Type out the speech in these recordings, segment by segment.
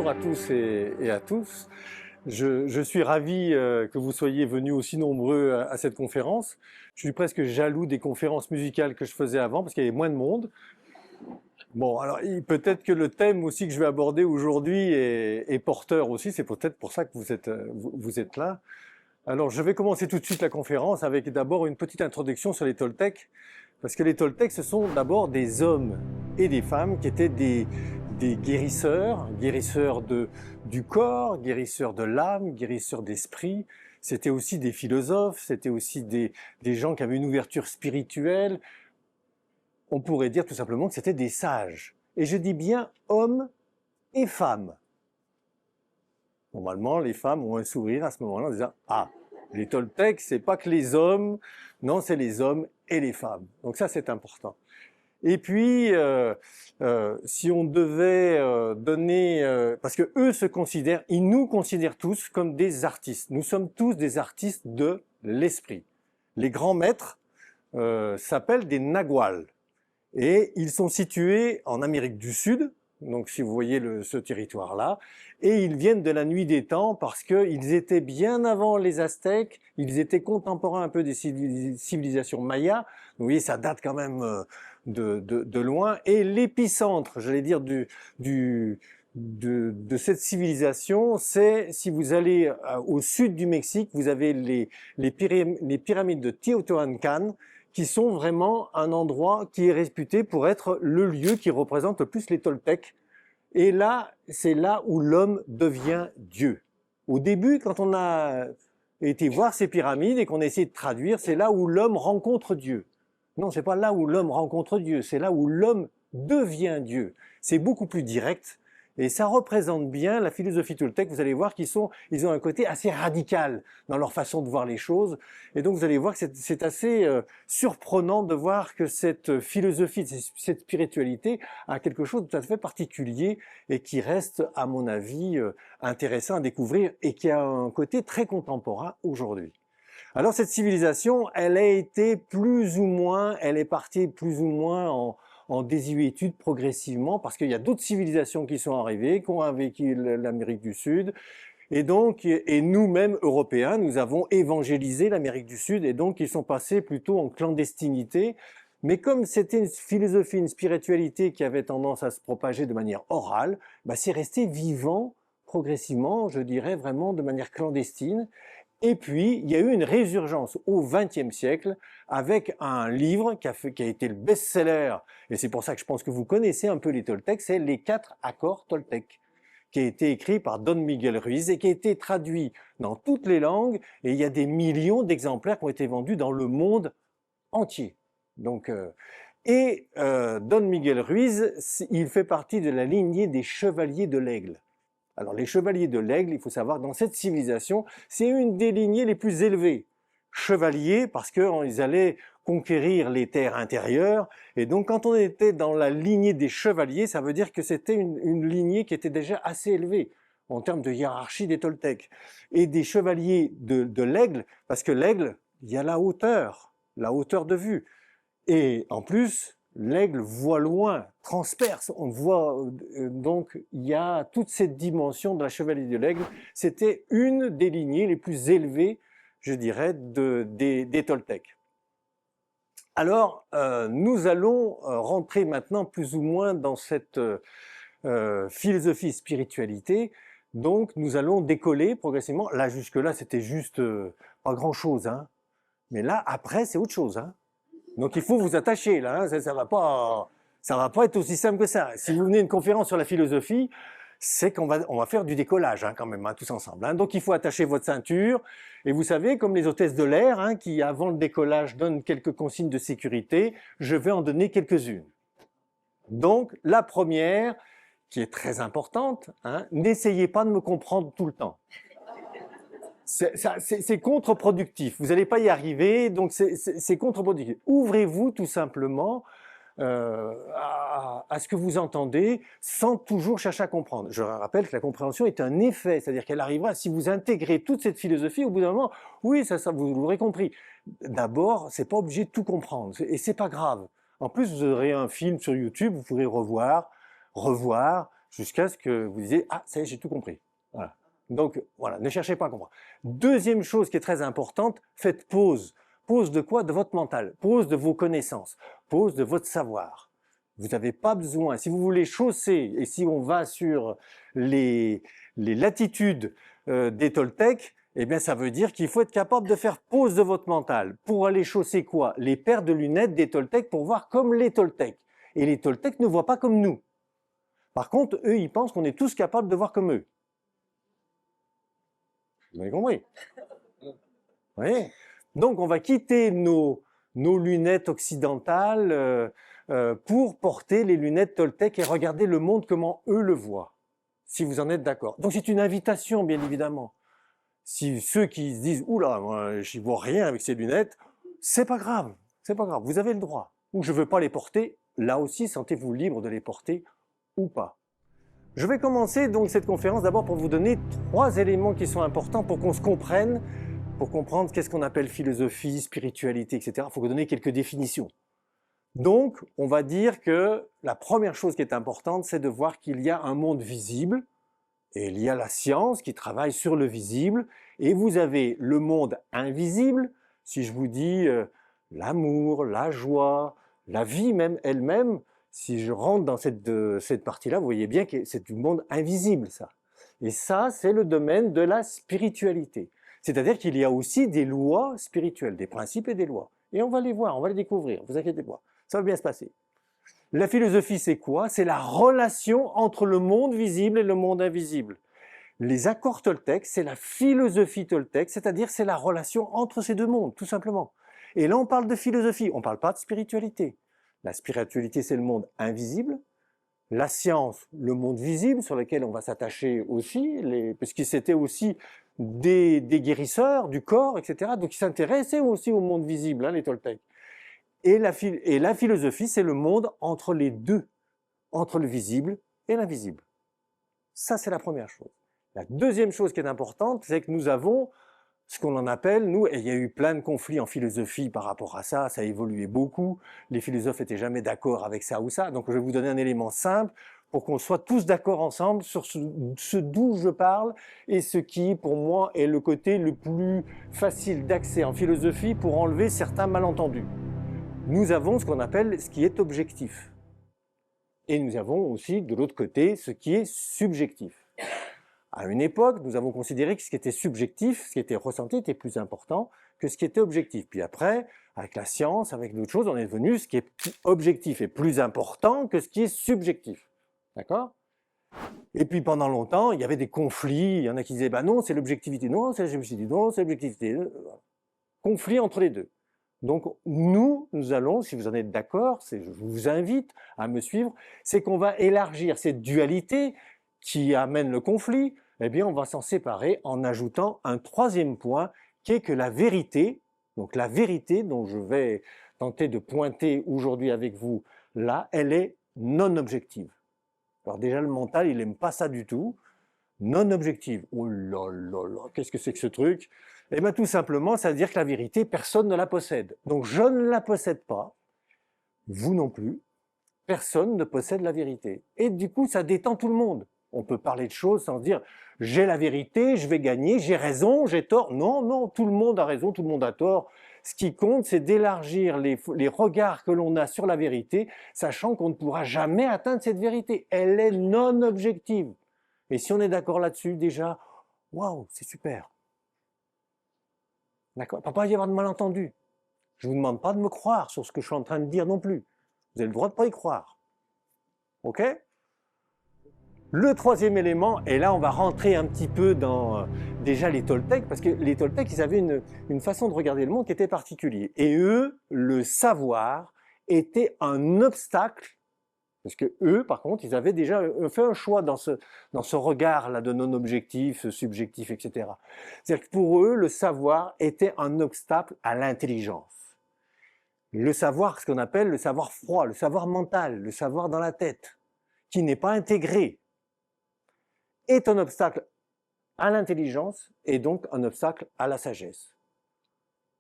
à tous et à tous. Je suis ravi que vous soyez venus aussi nombreux à cette conférence. Je suis presque jaloux des conférences musicales que je faisais avant parce qu'il y avait moins de monde. Bon, alors peut-être que le thème aussi que je vais aborder aujourd'hui est porteur aussi. C'est peut-être pour ça que vous êtes là. Alors, je vais commencer tout de suite la conférence avec d'abord une petite introduction sur les Toltecs. Parce que les Toltecs, ce sont d'abord des hommes et des femmes qui étaient des guérisseurs, guérisseurs du corps, guérisseurs de l'âme, guérisseurs d'esprit. C'était aussi des philosophes, c'était aussi des gens qui avaient une ouverture spirituelle. On pourrait dire tout simplement que c'était des sages. Et je dis bien hommes et femmes. Normalement, les femmes ont un sourire à ce moment-là en disant « Ah, les Toltecs, c'est pas que les hommes, non, c'est les hommes et les femmes. » Donc ça, c'est important. Et puis, si on devait donner... parce que eux se considèrent, ils nous considèrent tous comme des artistes. Nous sommes tous des artistes de l'esprit. Les grands maîtres s'appellent des Naguals. Et ils sont situés en Amérique du Sud, donc si vous voyez ce territoire-là, et ils viennent de la nuit des temps parce qu'ils étaient bien avant les Aztèques, ils étaient contemporains un peu des civilisations mayas, vous voyez ça date quand même de loin, et l'épicentre, j'allais dire, de cette civilisation, c'est si vous allez au sud du Mexique, vous avez les pyramides de Teotihuacan, qui sont vraiment un endroit qui est réputé pour être le lieu qui représente le plus les Toltecs. Et là, c'est là où l'homme devient Dieu. Au début, quand on a été voir ces pyramides et qu'on a essayé de traduire, c'est là où l'homme rencontre Dieu. Non, c'est pas là où l'homme rencontre Dieu, c'est là où l'homme devient Dieu. C'est beaucoup plus direct. Et ça représente bien la philosophie toltèque. Vous allez voir qu'ils ont un côté assez radical dans leur façon de voir les choses. Et donc vous allez voir que c'est assez surprenant de voir que cette philosophie, cette spiritualité a quelque chose de tout à fait particulier et qui reste, à mon avis, intéressant à découvrir et qui a un côté très contemporain aujourd'hui. Alors cette civilisation, elle est partie plus ou moins en désuétude progressivement, parce qu'il y a d'autres civilisations qui sont arrivées, qui ont vécu l'Amérique du Sud, et donc, et nous-mêmes, Européens, nous avons évangélisé l'Amérique du Sud, et donc ils sont passés plutôt en clandestinité. Mais comme c'était une philosophie, une spiritualité qui avait tendance à se propager de manière orale, c'est resté vivant progressivement, je dirais vraiment de manière clandestine. Et puis, il y a eu une résurgence au XXe siècle avec un livre qui a été le best-seller, et c'est pour ça que je pense que vous connaissez un peu les Toltecs, c'est Les 4 accords Toltecs, qui a été écrit par Don Miguel Ruiz et qui a été traduit dans toutes les langues, et il y a des millions d'exemplaires qui ont été vendus dans le monde entier. Donc, Don Miguel Ruiz, il fait partie de la lignée des chevaliers de l'Aigle. Alors les chevaliers de l'Aigle, il faut savoir, dans cette civilisation, c'est une des lignées les plus élevées. Chevaliers, parce qu'ils allaient conquérir les terres intérieures, et donc quand on était dans la lignée des chevaliers, ça veut dire que c'était une lignée qui était déjà assez élevée en termes de hiérarchie des Toltecs. Et des chevaliers de l'Aigle, parce que l'Aigle, il y a la hauteur de vue. Et en plus, l'aigle voit loin, transperce, on voit, donc il y a toute cette dimension de la chevalier de l'aigle. C'était une des lignées les plus élevées, je dirais, des Toltecs. Alors, nous allons rentrer maintenant plus ou moins dans cette philosophie spiritualité. Donc, nous allons décoller progressivement. Là, jusque-là, c'était juste pas grand-chose, hein. Mais là, après, c'est autre chose, hein. Donc il faut vous attacher là, hein, ça va pas être aussi simple que ça. Si vous venez à une conférence sur la philosophie, c'est qu'on va faire du décollage hein, quand même, hein, tous ensemble. Hein. Donc il faut attacher votre ceinture, et vous savez, comme les hôtesses de l'air, hein, qui avant le décollage donnent quelques consignes de sécurité, je vais en donner quelques-unes. Donc la première, qui est très importante, hein, n'essayez pas de me comprendre tout le temps. C'est contre-productif. Vous n'allez pas y arriver, donc c'est contre-productif. Ouvrez-vous tout simplement à ce que vous entendez sans toujours chercher à comprendre. Je rappelle que la compréhension est un effet, c'est-à-dire qu'elle arrivera si vous intégrez toute cette philosophie au bout d'un moment. Oui, ça vous l'aurez compris. D'abord, c'est pas obligé de tout comprendre et c'est pas grave. En plus, vous aurez un film sur YouTube, vous pourrez revoir, jusqu'à ce que vous disiez « Ah, ça y est, j'ai tout compris ». Voilà. Donc, voilà, ne cherchez pas à comprendre. Deuxième chose qui est très importante, faites pause. Pause de quoi? De votre mental. Pause de vos connaissances. Pause de votre savoir. Vous n'avez pas besoin, si vous voulez chausser, et si on va sur les latitudes des Toltecs, eh bien ça veut dire qu'il faut être capable de faire pause de votre mental. Pour aller chausser quoi? Les paires de lunettes des Toltecs pour voir comme les Toltecs. Et les Toltecs ne voient pas comme nous. Par contre, eux, ils pensent qu'on est tous capables de voir comme eux. Vous avez compris? Vous voyez? Donc on va quitter nos lunettes occidentales pour porter les lunettes Toltec et regarder le monde comment eux le voient, si vous en êtes d'accord. Donc c'est une invitation, bien évidemment. Si ceux qui se disent « Oula, moi, j'y vois rien avec ces lunettes », c'est pas grave, c'est pas grave, vous avez le droit. Ou je veux pas les porter, là aussi, sentez-vous libre de les porter ou pas. Je vais commencer donc cette conférence d'abord pour vous donner 3 éléments qui sont importants pour qu'on se comprenne, pour comprendre qu'est-ce qu'on appelle philosophie, spiritualité, etc. Il faut vous donner quelques définitions. Donc, on va dire que la première chose qui est importante, c'est de voir qu'il y a un monde visible, et il y a la science qui travaille sur le visible, et vous avez le monde invisible, si je vous dis l'amour, la joie, la vie même elle-même, si je rentre dans cette partie-là, vous voyez bien que c'est du monde invisible, ça. Et ça, c'est le domaine de la spiritualité. C'est-à-dire qu'il y a aussi des lois spirituelles, des principes et des lois. Et on va les voir, on va les découvrir, vous inquiétez pas, ça va bien se passer. La philosophie, c'est quoi? C'est la relation entre le monde visible et le monde invisible. Les accords Toltec, c'est la philosophie Toltec, c'est-à-dire c'est la relation entre ces deux mondes, tout simplement. Et là, on parle de philosophie, on ne parle pas de spiritualité. La spiritualité, c'est le monde invisible. La science, le monde visible, sur lequel on va s'attacher aussi, puisque c'était aussi des guérisseurs du corps, etc. Donc, ils s'intéressaient aussi au monde visible, hein, les Toltecs. Et la philosophie, c'est le monde entre les deux, entre le visible et l'invisible. Ça, c'est la première chose. La deuxième chose qui est importante, c'est que nous avons ce qu'on en appelle, nous, et il y a eu plein de conflits en philosophie par rapport à ça, ça a évolué beaucoup, les philosophes n'étaient jamais d'accord avec ça ou ça, donc je vais vous donner un élément simple pour qu'on soit tous d'accord ensemble sur ce d'où je parle et ce qui, pour moi, est le côté le plus facile d'accès en philosophie pour enlever certains malentendus. Nous avons ce qu'on appelle ce qui est objectif. Et nous avons aussi, de l'autre côté, ce qui est subjectif. À une époque, nous avons considéré que ce qui était subjectif, ce qui était ressenti, était plus important que ce qui était objectif. Puis après, avec la science, avec d'autres choses, on est devenu ce qui est objectif est plus important que ce qui est subjectif. D'accord? Et puis pendant longtemps, il y avait des conflits. Il y en a qui disaient, bah non, c'est l'objectivité. Non, c'est la subjectivité. Non, c'est l'objectivité. Conflit entre les deux. Donc nous allons, si vous en êtes d'accord, je vous invite à me suivre, c'est qu'on va élargir cette dualité qui amène le conflit, eh bien on va s'en séparer en ajoutant un troisième point qui est que la vérité, donc la vérité dont je vais tenter de pointer aujourd'hui avec vous là, elle est non objective. Alors déjà le mental, il n'aime pas ça du tout. Non objective. Oh là là là, qu'est-ce que c'est que ce truc? Eh bien tout simplement, ça veut dire que la vérité, personne ne la possède. Donc je ne la possède pas, vous non plus, personne ne possède la vérité. Et du coup, ça détend tout le monde. On peut parler de choses sans se dire « j'ai la vérité, je vais gagner, j'ai raison, j'ai tort ». Non, non, tout le monde a raison, tout le monde a tort. Ce qui compte, c'est d'élargir les regards que l'on a sur la vérité, sachant qu'on ne pourra jamais atteindre cette vérité. Elle est non objective. Et si on est d'accord là-dessus, déjà, waouh, c'est super. D'accord? Il ne peut pas y avoir de malentendu. Je ne vous demande pas de me croire sur ce que je suis en train de dire non plus. Vous avez le droit de ne pas y croire. OK? Le troisième élément, et là on va rentrer un petit peu dans déjà les Toltecs, parce que les Toltecs, ils avaient une façon de regarder le monde qui était particulière. Et eux, le savoir était un obstacle, parce que eux, par contre, ils avaient déjà fait un choix dans ce regard-là de non-objectif, subjectif, etc. C'est-à-dire que pour eux, le savoir était un obstacle à l'intelligence. Le savoir, ce qu'on appelle le savoir froid, le savoir mental, le savoir dans la tête, qui n'est pas intégré, est un obstacle à l'intelligence et donc un obstacle à la sagesse.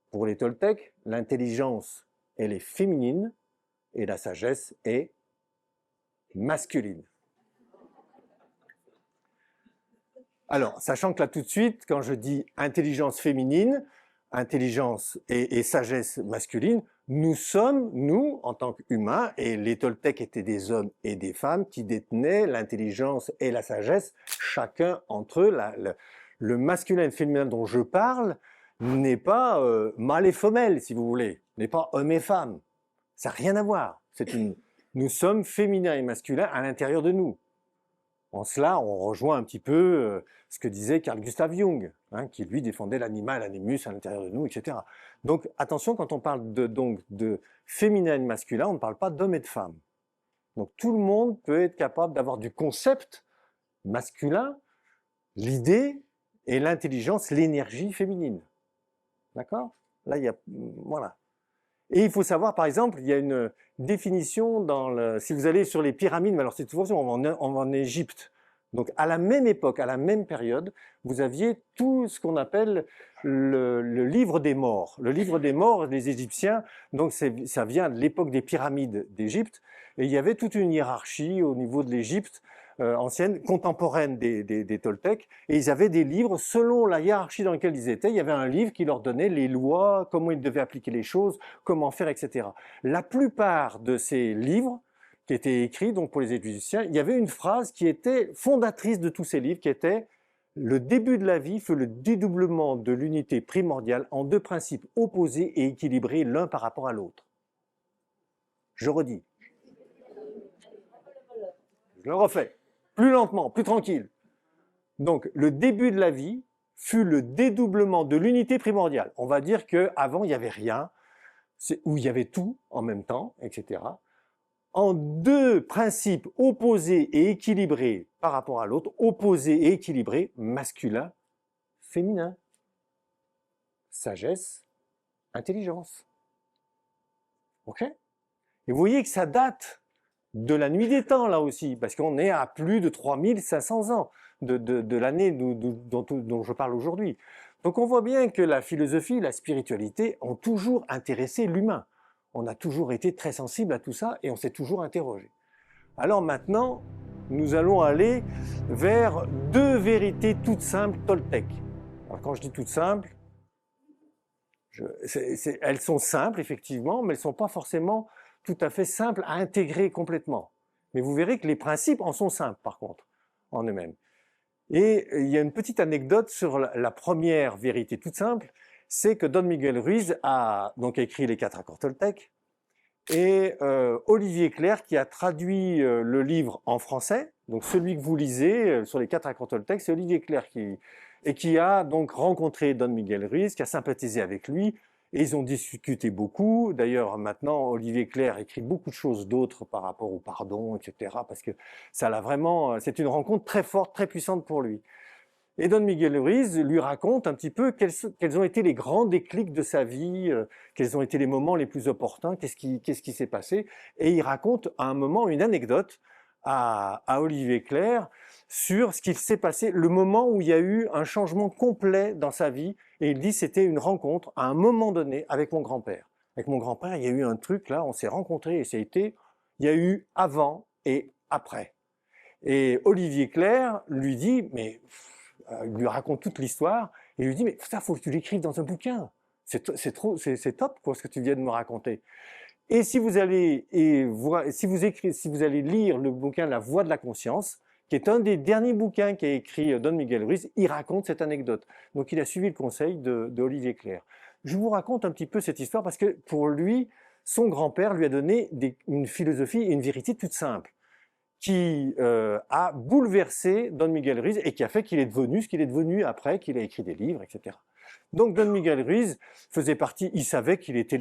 Pour les Toltecs, l'intelligence, elle est féminine et la sagesse est masculine. Alors, sachant que là tout de suite, quand je dis intelligence féminine, intelligence et sagesse masculine, nous sommes, nous, en tant qu'humains, et les Toltecs étaient des hommes et des femmes qui détenaient l'intelligence et la sagesse, chacun entre eux. Le masculin et le féminin dont je parle n'est pas mâle et femelle, si vous voulez, n'est pas homme et femme. Ça n'a rien à voir. Nous sommes féminins et masculins à l'intérieur de nous. En cela, on rejoint un petit peu ce que disait Carl Gustav Jung, hein, qui lui défendait l'animal, l'animus à l'intérieur de nous, etc. Donc attention, quand on parle de féminin et de masculin, on ne parle pas d'homme et de femme. Donc tout le monde peut être capable d'avoir du concept masculin, l'idée et l'intelligence, l'énergie féminine. D'accord? Là, il y a... Voilà. Et il faut savoir, par exemple, il y a une définition si vous allez sur les pyramides, mais alors c'est toujours on va en Égypte. Donc à la même époque, à la même période, vous aviez tout ce qu'on appelle le livre des morts. Le livre des morts, les Égyptiens, donc ça vient de l'époque des pyramides d'Égypte, et il y avait toute une hiérarchie au niveau de l'Égypte ancienne, contemporaine des Toltecs, et ils avaient des livres selon la hiérarchie dans laquelle ils étaient. Il y avait un livre qui leur donnait les lois, comment ils devaient appliquer les choses, comment faire, etc. La plupart de ces livres qui étaient écrits donc pour les Égyptiens, il y avait une phrase qui était fondatrice de tous ces livres, qui était « Le début de la vie fut le dédoublement de l'unité primordiale en deux principes opposés et équilibrés l'un par rapport à l'autre. » Je redis. Je le refais. Plus lentement, plus tranquille. Donc, le début de la vie fut le dédoublement de l'unité primordiale. On va dire qu'avant, il n'y avait rien, où il y avait tout en même temps, etc. En deux principes opposés et équilibrés par rapport à l'autre, opposés et équilibrés, masculin, féminin, sagesse, intelligence. Ok? Et vous voyez que ça date de la nuit des temps, là aussi, parce qu'on est à plus de 3500 ans de l'année dont je parle aujourd'hui. Donc on voit bien que la philosophie, la spiritualité ont toujours intéressé l'humain. On a toujours été très sensible à tout ça et on s'est toujours interrogé. Alors maintenant, nous allons aller vers deux vérités toutes simples Toltec. Alors quand je dis toutes simples, elles sont simples effectivement, mais elles ne sont pas forcément tout à fait simples à intégrer complètement. Mais vous verrez que les principes en sont simples par contre, en eux-mêmes. Et il y a une petite anecdote sur la première vérité toute simple, c'est que Don Miguel Ruiz a donc écrit les 4 accords Toltec, et Olivier Clerc qui a traduit le livre en français, donc celui que vous lisez sur les 4 accords Toltec, c'est Olivier Clerc qui a donc rencontré Don Miguel Ruiz, qui a sympathisé avec lui, et ils ont discuté beaucoup. D'ailleurs, maintenant, Olivier Clerc écrit beaucoup de choses d'autres par rapport au pardon, etc., parce que ça l'a vraiment, c'est une rencontre très forte, très puissante pour lui. Et Don Miguel Ruiz lui raconte un petit peu quels ont été les grands déclics de sa vie, quels ont été les moments les plus opportuns, qu'est-ce qui s'est passé. Et il raconte à un moment une anecdote à Olivier Clerc sur ce qu'il s'est passé, le moment où il y a eu un changement complet dans sa vie. Et il dit c'était une rencontre à un moment donné avec mon grand-père. Avec mon grand-père, il y a eu un truc là, on s'est rencontrés et il y a eu avant et après. Et Olivier Clerc lui dit, mais il lui raconte toute l'histoire, et il lui dit, mais ça, faut que tu l'écrives dans un bouquin. C'est top, quoi, ce que tu viens de me raconter. Et si vous allez lire le bouquin La Voix de la conscience, qui est un des derniers bouquins qu'a écrit Don Miguel Ruiz, il raconte cette anecdote. Donc il a suivi le conseil de Olivier Clerc. Je vous raconte un petit peu cette histoire parce que pour lui, son grand-père lui a donné une philosophie et une vérité toute simple, qui a bouleversé Don Miguel Ruiz et qui a fait qu'il est devenu ce qu'il est devenu après, qu'il a écrit des livres, etc. Donc Don Miguel Ruiz faisait partie, il savait qu'il était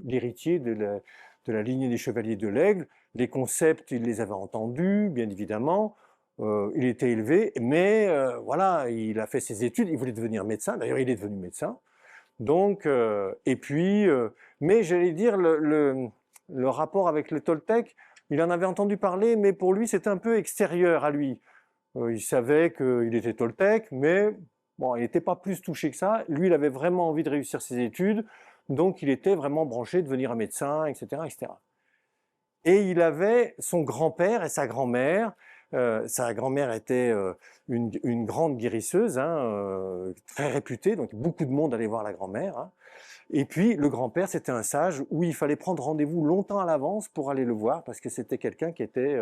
l'héritier de la lignée des Chevaliers de l'Aigle. Les concepts, il les avait entendus, bien évidemment. Il était élevé, mais voilà, il a fait ses études, il voulait devenir médecin. D'ailleurs, il est devenu médecin. Donc, et puis, mais j'allais dire, le rapport avec le Toltec, il en avait entendu parler, mais pour lui, c'était un peu extérieur à lui. Il savait qu'il était Toltec, mais bon, il n'était pas plus touché que ça. Lui, il avait vraiment envie de réussir ses études, donc il était vraiment branché de devenir un médecin, etc., etc. Et il avait son grand-père et sa grand-mère Sa grand-mère était une grande guérisseuse, hein, très réputée, donc beaucoup de monde allait voir la grand-mère. Hein. Et puis le grand-père, c'était un sage où il fallait prendre rendez-vous longtemps à l'avance pour aller le voir, parce que c'était quelqu'un qui était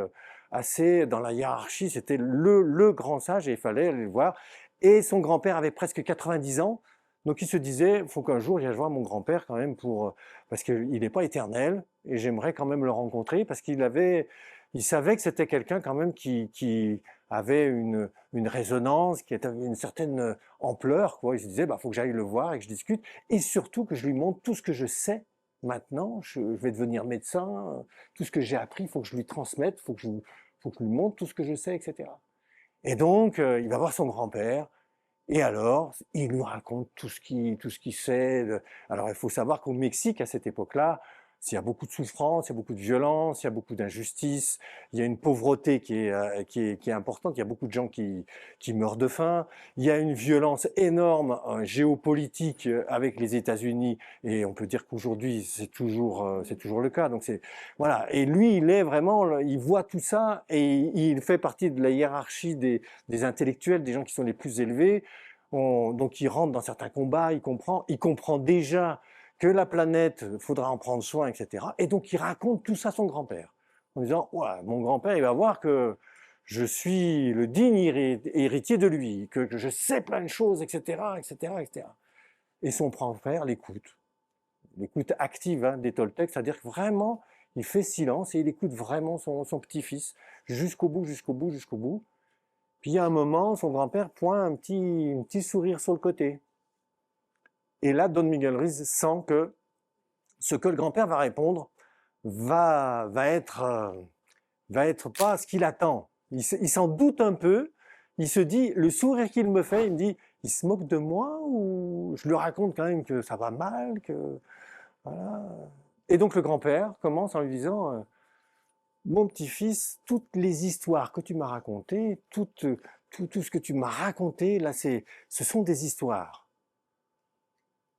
assez dans la hiérarchie, c'était le grand sage et il fallait aller le voir. Et son grand-père avait presque 90 ans, donc il se disait, il faut qu'un jour j'aille voir mon grand-père quand même parce qu'il n'est pas éternel et j'aimerais quand même le rencontrer parce il savait que c'était quelqu'un quand même qui avait une résonance, qui avait une certaine ampleur, quoi. Il se disait, bah, faut que j'aille le voir et que je discute et surtout que je lui montre tout ce que je sais maintenant. Je vais devenir médecin, tout ce que j'ai appris, il faut que je lui transmette, faut que je lui montre tout ce que je sais, etc. Et donc, il va voir son grand-père. Et alors, il lui raconte tout ce qu'il sait. Alors, il faut savoir qu'au Mexique, à cette époque-là, il y a beaucoup de souffrance, il y a beaucoup de violence, il y a beaucoup d'injustice, il y a une pauvreté qui est importante, il y a beaucoup de gens qui meurent de faim, il y a une violence énorme géopolitique avec les États-Unis, et on peut dire qu'aujourd'hui, c'est toujours le cas. Donc, voilà. Et lui, il voit tout ça, et il fait partie de la hiérarchie des intellectuels, des gens qui sont les plus élevés. Donc il rentre dans certains combats, il comprend déjà que la planète, faudra en prendre soin, etc. Et donc il raconte tout ça à son grand-père, en disant, ouais, mon grand-père, il va voir que je suis le digne héritier de lui, que je sais plein de choses, etc., etc., etc. Et son grand-père l'écoute active hein, des Toltecs, c'est-à-dire que vraiment, il fait silence et il écoute vraiment son petit-fils jusqu'au bout, jusqu'au bout, jusqu'au bout. Puis il y a un moment, son grand-père pointe un petit sourire sur le côté. Et là, Don Miguel Ruiz sent que ce que le grand-père va répondre va être pas ce qu'il attend. Il s'en doute un peu. Il se dit, le sourire qu'il me fait, il me dit, il se moque de moi ou je lui raconte quand même que ça va mal, que voilà. Et donc le grand-père commence en lui disant, mon petit-fils, toutes les histoires que tu m'as racontées, tout ce que tu m'as raconté, là, ce sont des histoires.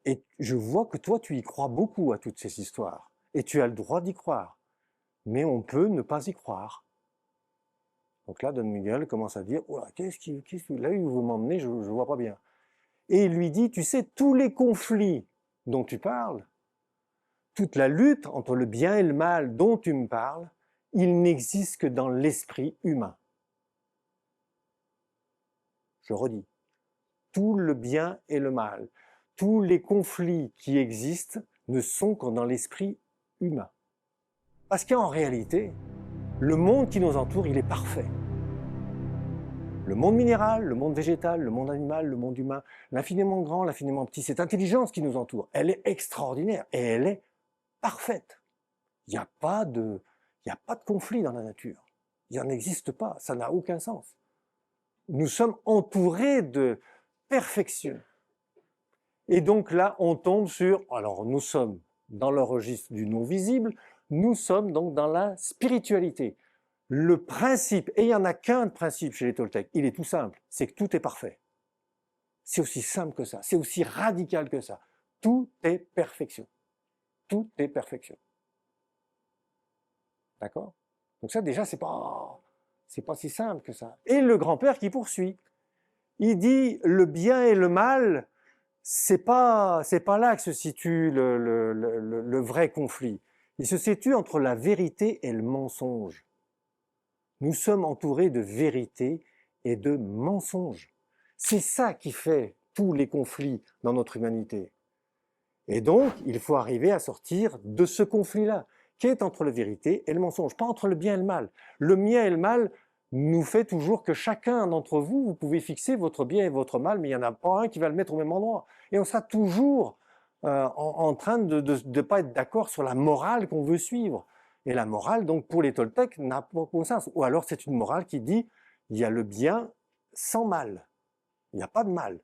Et je vois que toi, tu y crois beaucoup à toutes ces histoires. Et tu as le droit d'y croire. Mais on peut ne pas y croire. Donc là, Don Miguel commence à dire, oh, là où vous m'emmenez, je ne vois pas bien. Et il lui dit, tu sais, tous les conflits dont tu parles, toute la lutte entre le bien et le mal dont tu me parles, il n'existe que dans l'esprit humain. Je redis, tout le bien et le mal, tous les conflits qui existent ne sont que dans l'esprit humain. Parce qu'en réalité, le monde qui nous entoure, il est parfait. Le monde minéral, le monde végétal, le monde animal, le monde humain, l'infiniment grand, l'infiniment petit, cette intelligence qui nous entoure, elle est extraordinaire et elle est parfaite. Il n'y a pas de conflit dans la nature. Il n'en existe pas, ça n'a aucun sens. Nous sommes entourés de perfection. Et donc là, on tombe alors nous sommes dans le registre du non-visible, nous sommes donc dans la spiritualité. Le principe, et il n'y en a qu'un principe chez les Toltecs, il est tout simple, c'est que tout est parfait. C'est aussi simple que ça, c'est aussi radical que ça. Tout est perfection. Tout est perfection. D'accord? Donc ça, déjà, c'est pas si simple que ça. Et le grand-père qui poursuit. Il dit, le bien et le mal, c'est pas là que se situe le vrai conflit. Il se situe entre la vérité et le mensonge. Nous sommes entourés de vérité et de mensonges. C'est ça qui fait tous les conflits dans notre humanité. Et donc, il faut arriver à sortir de ce conflit-là, qui est entre la vérité et le mensonge, pas entre le bien et le mal. Le bien et le mal nous fait toujours que chacun d'entre vous, vous pouvez fixer votre bien et votre mal, mais il n'y en a pas un qui va le mettre au même endroit. Et on sera toujours en train de ne pas être d'accord sur la morale qu'on veut suivre. Et la morale, donc, pour les Toltecs, n'a pas aucun sens. Ou alors, c'est une morale qui dit, il y a le bien sans mal. Il n'y a pas de mal.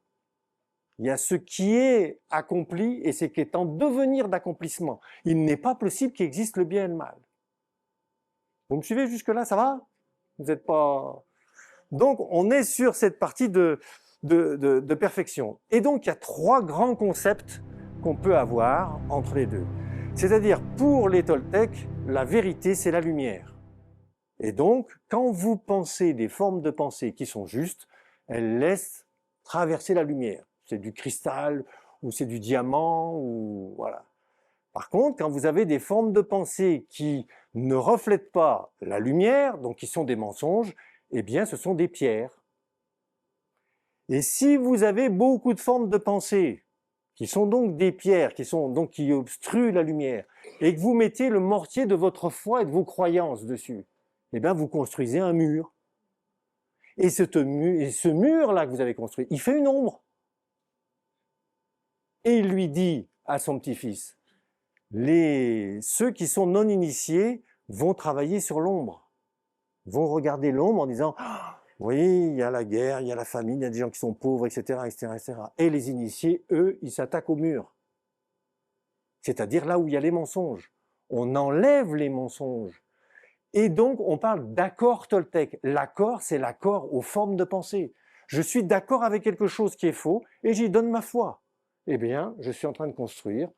Il y a ce qui est accompli et ce qui est en devenir d'accomplissement. Il n'est pas possible qu'il existe le bien et le mal. Vous me suivez jusque-là, ça va? Vous n'êtes pas... Donc, on est sur cette partie de perfection. Et donc, il y a trois grands concepts qu'on peut avoir entre les deux. C'est-à-dire, pour les Toltecs, la vérité, c'est la lumière. Et donc, quand vous pensez des formes de pensée qui sont justes, elles laissent traverser la lumière. C'est du cristal, ou c'est du diamant, ou voilà. Par contre, quand vous avez des formes de pensée qui ne reflètent pas la lumière, donc qui sont des mensonges, eh bien, ce sont des pierres. Et si vous avez beaucoup de formes de pensée, qui sont donc des pierres, qui obstruent la lumière, et que vous mettez le mortier de votre foi et de vos croyances dessus, eh bien, vous construisez un mur. Et ce mur-là que vous avez construit, il fait une ombre. Et il lui dit à son petit-fils, ceux qui sont non initiés vont travailler sur l'ombre, vont regarder l'ombre en disant ah, oui, il y a la guerre, il y a la famine, il y a des gens qui sont pauvres, etc., etc., etc. Et les initiés, eux, ils s'attaquent au mur. C'est-à-dire là où il y a les mensonges. On enlève les mensonges. Et donc, on parle d'accord toltèque. L'accord, c'est l'accord aux formes de pensée. Je suis d'accord avec quelque chose qui est faux et j'y donne ma foi. Eh bien, je suis en train de construire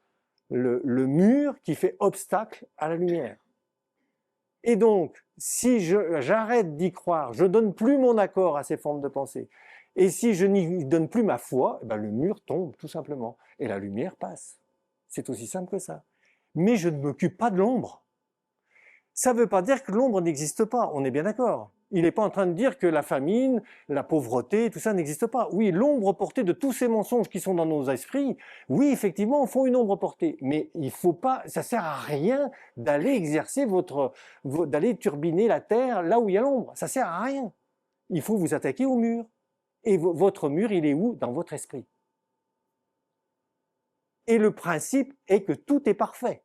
le mur qui fait obstacle à la lumière. Et donc, si j'arrête d'y croire, je donne plus mon accord à ces formes de pensée, et si je n'y donne plus ma foi, eh ben le mur tombe tout simplement, et la lumière passe. C'est aussi simple que ça. Mais je ne m'occupe pas de l'ombre. Ça ne veut pas dire que l'ombre n'existe pas, on est bien d'accord. Il n'est pas en train de dire que la famine, la pauvreté, tout ça n'existe pas. Oui, l'ombre portée de tous ces mensonges qui sont dans nos esprits, oui, effectivement, font une ombre portée. Mais il faut pas, ça sert à rien d'aller exercer d'aller turbiner la terre là où il y a l'ombre. Ça sert à rien. Il faut vous attaquer au mur. Et votre mur, il est où? Dans votre esprit. Et le principe est que tout est parfait.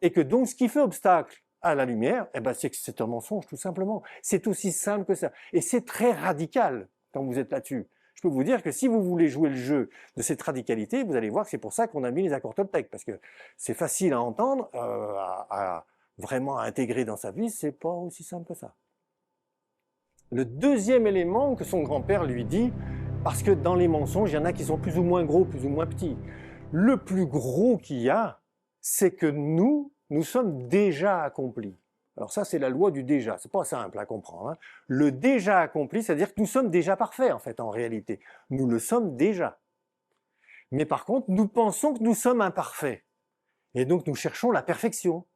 Et que donc, ce qui fait obstacle à la lumière, eh ben, c'est que c'est un mensonge, tout simplement. C'est aussi simple que ça. Et c'est très radical quand vous êtes là-dessus. Je peux vous dire que si vous voulez jouer le jeu de cette radicalité, vous allez voir que c'est pour ça qu'on a mis les accords toltèques, parce que c'est facile à entendre, vraiment à intégrer dans sa vie, c'est pas aussi simple que ça. Le deuxième élément que son grand-père lui dit, parce que dans les mensonges, il y en a qui sont plus ou moins gros, plus ou moins petits. Le plus gros qu'il y a, c'est que nous sommes déjà accomplis. Alors ça, c'est la loi du déjà. C'est pas simple à comprendre. Hein. Le déjà accompli, c'est-à-dire que nous sommes déjà parfaits, en fait, en réalité. Nous le sommes déjà. Mais par contre, nous pensons que nous sommes imparfaits. Et donc, nous cherchons la perfection.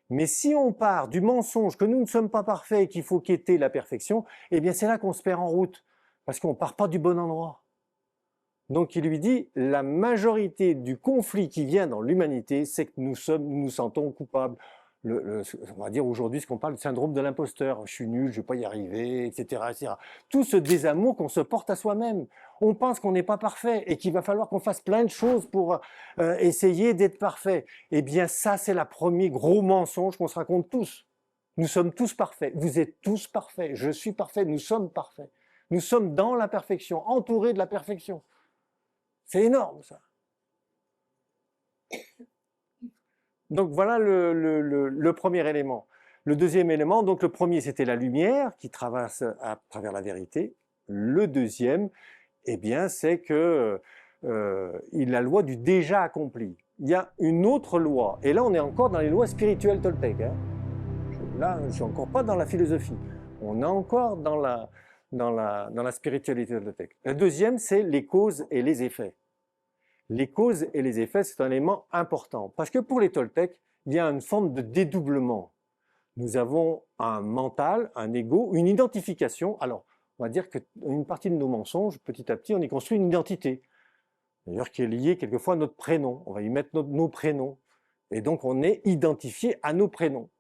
Mais si on part du mensonge que nous ne sommes pas parfaits et qu'il faut quêter la perfection, eh bien, c'est là qu'on se perd en route. Parce qu'on ne part pas du bon endroit. Donc il lui dit, la majorité du conflit qui vient dans l'humanité, c'est que nous nous sentons coupables. On va dire aujourd'hui ce qu'on parle du syndrome de l'imposteur. Je suis nul, je ne vais pas y arriver, etc., etc. Tout ce désamour qu'on se porte à soi-même. On pense qu'on n'est pas parfait et qu'il va falloir qu'on fasse plein de choses pour essayer d'être parfait. Eh bien ça, c'est le premier gros mensonge qu'on se raconte tous. Nous sommes tous parfaits. Vous êtes tous parfaits. Je suis parfait. Nous sommes parfaits. Nous sommes dans la perfection, entourés de la perfection. C'est énorme, ça. Donc voilà le premier élément. Le deuxième élément, donc le premier, c'était la lumière qui traverse à travers la vérité. Le deuxième, eh bien, c'est que la loi du déjà accompli. Il y a une autre loi, et là, on est encore dans les lois spirituelles toltèques. Hein. Là, je ne suis encore pas dans la philosophie. On est encore dans la spiritualité toltèque. La deuxième, c'est les causes et les effets. Les causes et les effets, c'est un élément important. Parce que pour les Toltecs, il y a une forme de dédoublement. Nous avons un mental, un ego, une identification. Alors, on va dire qu'une partie de nos mensonges, petit à petit, on y construit une identité. D'ailleurs, qui est liée quelquefois à notre prénom. On va y mettre nos prénoms. Et donc, on est identifié à nos prénoms.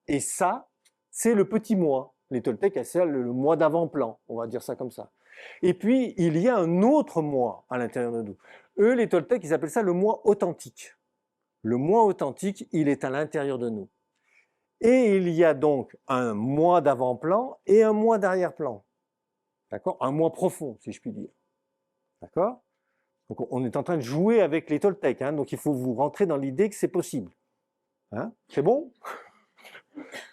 Et ça, c'est le petit moi. Les Toltecs, c'est le moi d'avant-plan. On va dire ça comme ça. Et puis, il y a un autre moi à l'intérieur de nous. Eux, les Toltecs, ils appellent ça le moi authentique. Le moi authentique, il est à l'intérieur de nous. Et il y a donc un moi d'avant-plan et un moi d'arrière-plan. D'accord? Un moi profond, si je puis dire. D'accord? Donc, on est en train de jouer avec les Toltecs. Hein, donc, il faut vous rentrer dans l'idée que c'est possible. Hein? C'est bon?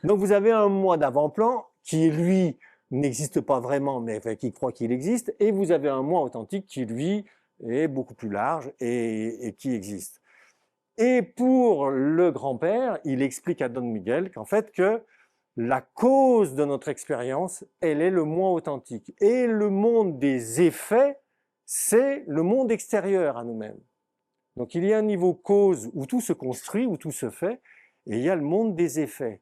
Donc, vous avez un moi d'avant-plan qui, lui, n'existe pas vraiment, mais qui croit qu'il existe. Et vous avez un moi authentique qui, lui, est beaucoup plus large et qui existe. Et pour le grand-père, il explique à Don Miguel qu'en fait que la cause de notre expérience, elle est le moi authentique. Et le monde des effets, c'est le monde extérieur à nous-mêmes. Donc il y a un niveau cause où tout se construit, où tout se fait, et il y a le monde des effets.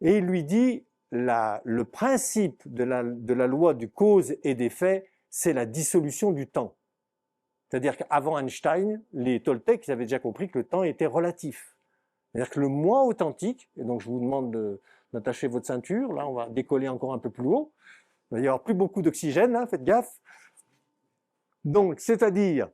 Et il lui dit, le principe de la loi du cause et d'effet, c'est la dissolution du temps. C'est-à-dire qu'avant Einstein, les Toltecs ils avaient déjà compris que le temps était relatif. C'est-à-dire que le moi authentique, et donc je vous demande d'attacher votre ceinture, là on va décoller encore un peu plus haut, il va y avoir plus beaucoup d'oxygène, hein, faites gaffe. Donc, c'est-à-dire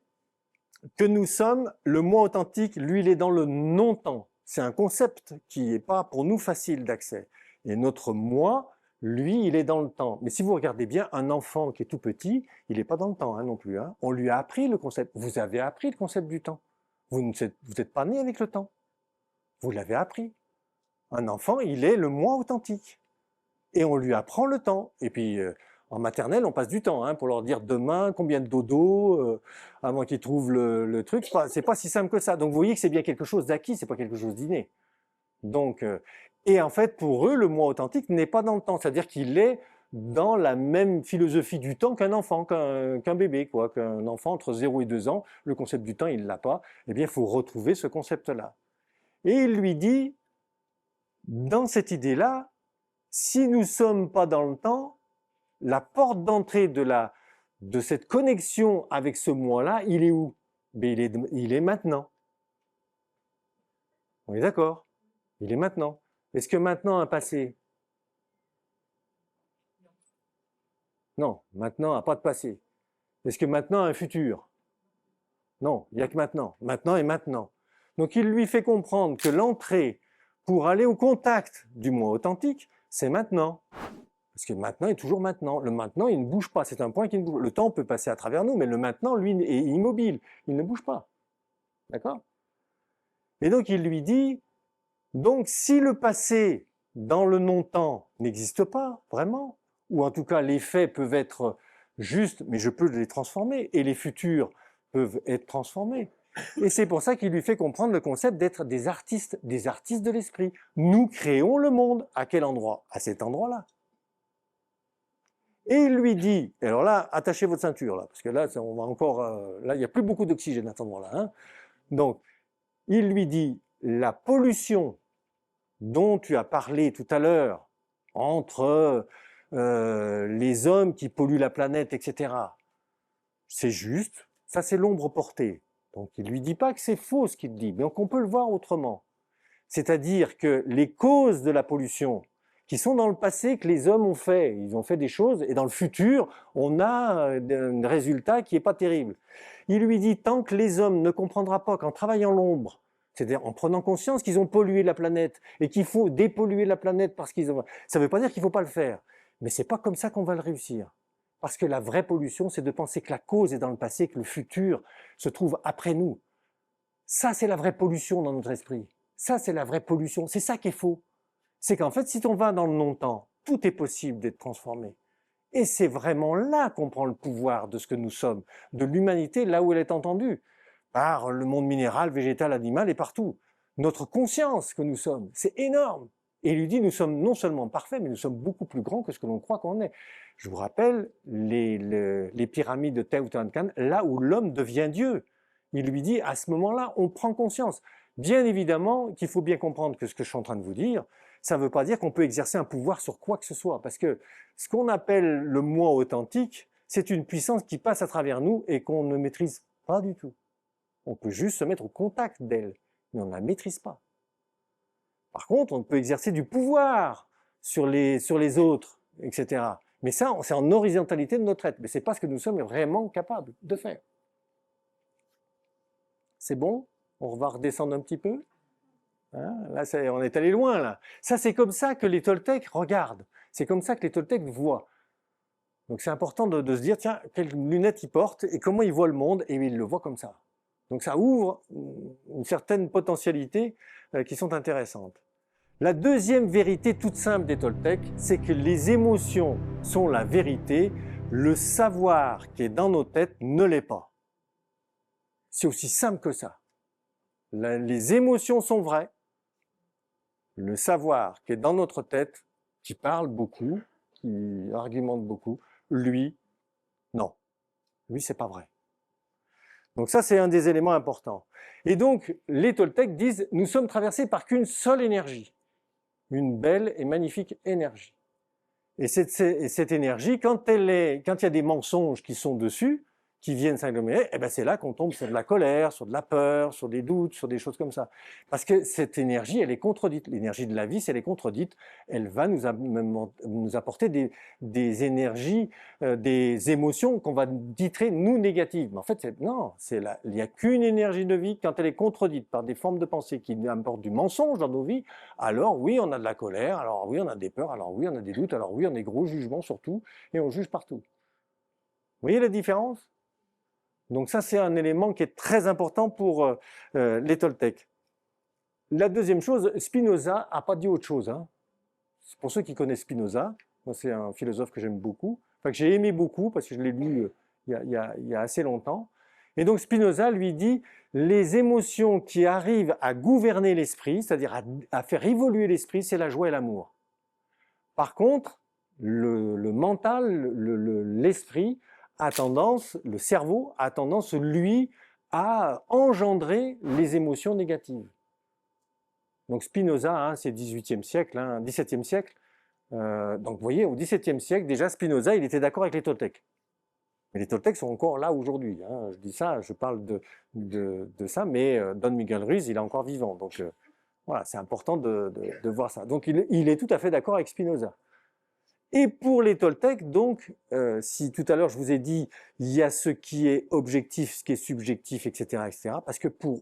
que nous sommes, le moi authentique, lui, il est dans le non-temps. C'est un concept qui n'est pas pour nous facile d'accès. Et notre moi, lui, il est dans le temps. Mais si vous regardez bien, un enfant qui est tout petit, il n'est pas dans le temps hein, non plus. Hein. On lui a appris le concept. Vous avez appris le concept du temps. Vous n'êtes pas né avec le temps. Vous l'avez appris. Un enfant, il est le moi authentique. Et on lui apprend le temps. Et puis, en maternelle, on passe du temps hein, pour leur dire demain, combien de dodo, avant qu'ils trouvent le truc. C'est pas si simple que ça. Donc, vous voyez que c'est bien quelque chose d'acquis, c'est pas quelque chose d'inné. Donc, et en fait, pour eux, le moi authentique n'est pas dans le temps. C'est-à-dire qu'il est dans la même philosophie du temps qu'un enfant, qu'un bébé, quoi, qu'un enfant entre 0 et 2 ans. Le concept du temps, il l'a pas. Eh bien, il faut retrouver ce concept-là. Et il lui dit, dans cette idée-là, si nous ne sommes pas dans le temps, la porte d'entrée de cette connexion avec ce moi-là, il est où? Mais il est maintenant. On est d'accord? Il est maintenant. Est-ce que maintenant a un passé? Non, maintenant n'a pas de passé. Est-ce que maintenant a un futur? Non, il n'y a que maintenant. Maintenant et maintenant. Donc il lui fait comprendre que l'entrée pour aller au contact du moi authentique, c'est maintenant. Parce que maintenant est toujours maintenant. Le maintenant, il ne bouge pas. C'est un point qui ne bouge pas. Le temps peut passer à travers nous, mais le maintenant, lui, est immobile. Il ne bouge pas. D'accord? Et donc, il lui dit, donc, si le passé, dans le non-temps, n'existe pas, vraiment, ou en tout cas, les faits peuvent être justes, mais je peux les transformer, et les futurs peuvent être transformés. Et c'est pour ça qu'il lui fait comprendre le concept d'être des artistes de l'esprit. Nous créons le monde. À quel endroit? À cet endroit-là. Et il lui dit, alors là, attachez votre ceinture, là, parce que là, on va encore, là, il n'y a plus beaucoup d'oxygène à cet endroit-là. Hein. Donc, il lui dit, la pollution dont tu as parlé tout à l'heure, entre les hommes qui polluent la planète, etc., c'est juste, ça c'est l'ombre portée. Donc, il ne lui dit pas que c'est faux ce qu'il dit, mais qu'on peut le voir autrement. C'est-à-dire que les causes de la pollution, qui sont dans le passé que les hommes ont fait. Ils ont fait des choses et dans le futur, on a un résultat qui n'est pas terrible. Il lui dit, tant que les hommes ne comprendront pas qu'en travaillant l'ombre, c'est-à-dire en prenant conscience qu'ils ont pollué la planète et qu'il faut dépolluer la planète parce qu'ils ont... Ça ne veut pas dire qu'il ne faut pas le faire, mais c'est pas comme ça qu'on va le réussir. Parce que la vraie pollution, c'est de penser que la cause est dans le passé, que le futur se trouve après nous. Ça, c'est la vraie pollution dans notre esprit. Ça, c'est la vraie pollution. C'est ça qui est faux. C'est qu'en fait, si on va dans le non-temps, tout est possible d'être transformé. Et c'est vraiment là qu'on prend le pouvoir de ce que nous sommes, de l'humanité là où elle est entendue, par le monde minéral, végétal, animal et partout. Notre conscience que nous sommes, c'est énorme. Et il lui dit, nous sommes non seulement parfaits, mais nous sommes beaucoup plus grands que ce que l'on croit qu'on est. Je vous rappelle les pyramides de Teotihuacan, là où l'homme devient Dieu. Il lui dit, à ce moment-là, on prend conscience. Bien évidemment qu'il faut bien comprendre que ce que je suis en train de vous dire, ça ne veut pas dire qu'on peut exercer un pouvoir sur quoi que ce soit, parce que ce qu'on appelle le moi authentique, c'est une puissance qui passe à travers nous et qu'on ne maîtrise pas du tout. On peut juste se mettre au contact d'elle, mais on ne la maîtrise pas. Par contre, on peut exercer du pouvoir sur les autres, etc. Mais ça, c'est en horizontalité de notre être, mais ce n'est pas ce que nous sommes vraiment capables de faire. C'est bon? On va redescendre un petit peu? Hein, là, on est allé loin, là. Ça, c'est comme ça que les Toltecs regardent. C'est comme ça que les Toltecs voient. Donc, c'est important de se dire, tiens, quelles lunettes ils portent et comment ils voient le monde, et ils le voient comme ça. Donc, ça ouvre une certaine potentialité qui sont intéressantes. La deuxième vérité toute simple des Toltecs, c'est que les émotions sont la vérité, le savoir qui est dans nos têtes ne l'est pas. C'est aussi simple que ça. Les émotions sont vraies, le savoir qui est dans notre tête, qui parle beaucoup, qui argumente beaucoup, lui, non. Lui, c'est pas vrai. Donc ça, c'est un des éléments importants. Et donc, les Toltecs disent, nous sommes traversés par qu'une seule énergie, une belle et magnifique énergie. Et cette énergie, quand il y a des mensonges qui sont dessus, qui viennent s'agglomérer, eh ben c'est là qu'on tombe sur de la colère, sur de la peur, sur des doutes, sur des choses comme ça. Parce que cette énergie, elle est contredite. L'énergie de la vie, si elle est contredite, elle va nous apporter des énergies, des émotions qu'on va titrer, nous, négatives. Mais en fait, non, il n'y a qu'une énergie de vie. Quand elle est contredite par des formes de pensée qui apportent du mensonge dans nos vies, alors oui, on a de la colère, alors oui, on a des peurs, alors oui, on a des doutes, alors oui, on a des gros jugements surtout, et on juge partout. Vous voyez la différence? Donc ça, c'est un élément qui est très important pour les Toltecs. La deuxième chose, Spinoza n'a pas dit autre chose. Hein. Pour ceux qui connaissent Spinoza, moi c'est un philosophe que j'aime beaucoup, enfin que j'ai aimé beaucoup parce que je l'ai lu il y a assez longtemps. Et donc Spinoza lui dit, les émotions qui arrivent à gouverner l'esprit, c'est-à-dire à faire évoluer l'esprit, c'est la joie et l'amour. Par contre, le mental, l'esprit, a tendance, le cerveau a tendance, lui, à engendrer les émotions négatives. Donc Spinoza, hein, c'est 18e siècle, hein, 17e siècle. Donc vous voyez, au 17e siècle, déjà Spinoza, il était d'accord avec les Toltecs. Mais les Toltecs sont encore là aujourd'hui. Hein. Je dis ça, je parle de ça, mais Don Miguel Ruiz, il est encore vivant. Donc voilà, c'est important de voir ça. Donc il est tout à fait d'accord avec Spinoza. Et pour les Toltecs, donc, si tout à l'heure je vous ai dit, il y a ce qui est objectif, ce qui est subjectif, etc., parce que pour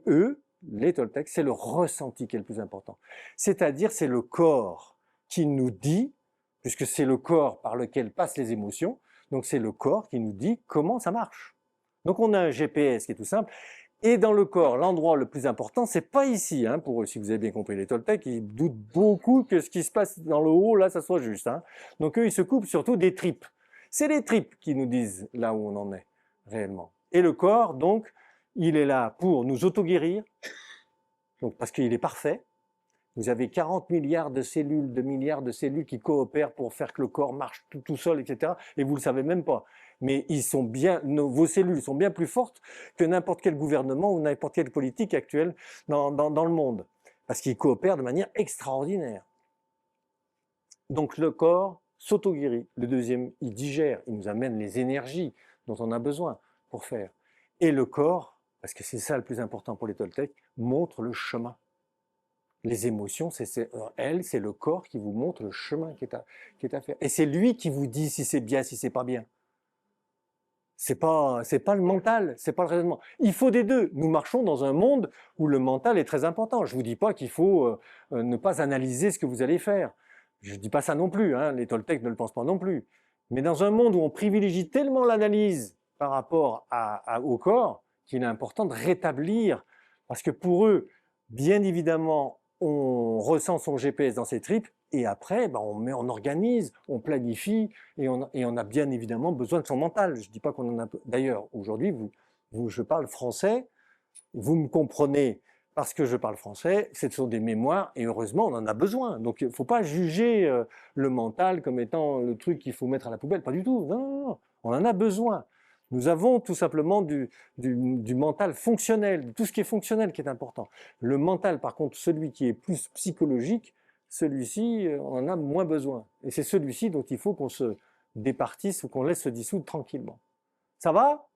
eux, les Toltecs, c'est le ressenti qui est le plus important. C'est-à-dire, c'est le corps qui nous dit, puisque c'est le corps par lequel passent les émotions, donc c'est le corps qui nous dit comment ça marche. Donc on a un GPS qui est tout simple, et dans le corps, l'endroit le plus important, c'est pas ici, hein, pour eux, si vous avez bien compris. Les Toltecs, ils doutent beaucoup que ce qui se passe dans le haut, là, ça soit juste. Hein. Donc eux, ils se coupent surtout des tripes. C'est les tripes qui nous disent là où on en est, réellement. Et le corps, donc, il est là pour nous auto-guérir, donc parce qu'il est parfait. Vous avez 40 milliards de cellules qui coopèrent pour faire que le corps marche tout seul, etc. Et vous le savez même pas. Mais vos cellules sont bien plus fortes que n'importe quel gouvernement ou n'importe quelle politique actuelle dans le monde. Parce qu'ils coopèrent de manière extraordinaire. Donc le corps s'auto-guérit. Le deuxième, il digère, il nous amène les énergies dont on a besoin pour faire. Et le corps, parce que c'est ça le plus important pour les Toltecs, montre le chemin. Les émotions, c'est le corps qui vous montre le chemin qui est à faire. Et c'est lui qui vous dit si c'est bien, si c'est pas bien. C'est pas le mental, c'est pas le raisonnement. Il faut des deux. Nous marchons dans un monde où le mental est très important. Je vous dis pas qu'il faut ne pas analyser ce que vous allez faire. Je dis pas ça non plus, hein. Les Toltecs ne le pensent pas non plus. Mais dans un monde où on privilégie tellement l'analyse par rapport au corps, qu'il est important de rétablir, parce que pour eux, bien évidemment, on ressent son GPS dans ses tripes, et après, on organise, on planifie, et on a bien évidemment besoin de son mental. Je ne dis pas qu'on en a... D'ailleurs, aujourd'hui, je parle français, vous me comprenez parce que je parle français, ce sont des mémoires, et heureusement, on en a besoin. Donc, il ne faut pas juger le mental comme étant le truc qu'il faut mettre à la poubelle, pas du tout. Non, on en a besoin. Nous avons tout simplement du mental fonctionnel, tout ce qui est fonctionnel qui est important. Le mental, par contre, celui qui est plus psychologique, celui-ci, on en a moins besoin. Et c'est celui-ci dont il faut qu'on se départisse ou qu'on laisse se dissoudre tranquillement. Ça va?